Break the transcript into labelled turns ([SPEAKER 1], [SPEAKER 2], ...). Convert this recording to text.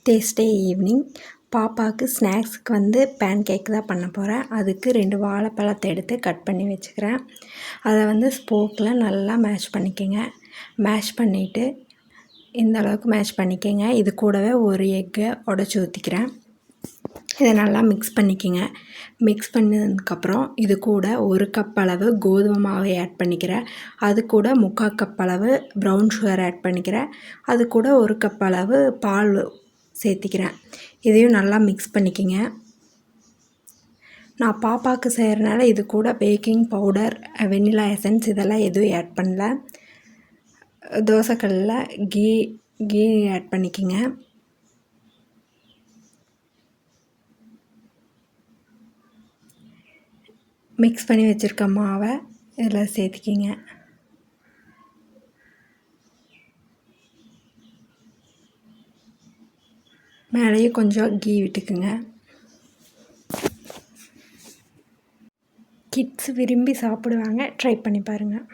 [SPEAKER 1] Thursday evening பாப்பாவுக்கு ஸ்நாக்ஸுக்கு pan cake தான் பண்ண போகிறேன். அதுக்கு 2 வாழைப்பழத்தை எடுத்து கட் பண்ணி வச்சுக்கிறேன். அதை ஸ்போக்கில் நல்லா மேஷ் பண்ணிக்கோங்க. மேஷ் பண்ணிவிட்டு இந்த அளவுக்கு மேஷ் பண்ணிக்கோங்க. இது கூடவே ஒரு எக்கை உடச்சி ஊற்றிக்கிறேன். இதை நல்லா மிக்ஸ் பண்ணிக்கோங்க. மிக்ஸ் பண்ணதுக்கப்புறம் இது கூட 1 கப் அளவு கோதுமை மாவை ஆட் பண்ணிக்கிறேன். அது கூட 3/4 கப் அளவு ப்ரௌன் சுகர் ஆட் பண்ணிக்கிறேன். அது கூட 1 கப் அளவு பால் சேர்த்திக்கிறேன். இதையும் நல்லா மிக்ஸ் பண்ணிக்கோங்க. நான் பாப்பாவுக்கு செய்கிறனால இது கூட பேக்கிங் பவுடர், வெண்ணிலா எசன்ஸ் இதெல்லாம் எதுவும் ஆட் பண்ணல. தோசைக்கல்லில் கீ ஆட் பண்ணிக்கோங்க. மிக்ஸ் பண்ணி வச்சுருக்க மாவை இதில் சேர்த்திக்கிங்க. மேலேயும் கொஞ்சம் கீ விட்டுக்குங்க. கிட்ஸ் விரும்பி சாப்பிடுவாங்க. ட்ரை பண்ணி பாருங்கள்.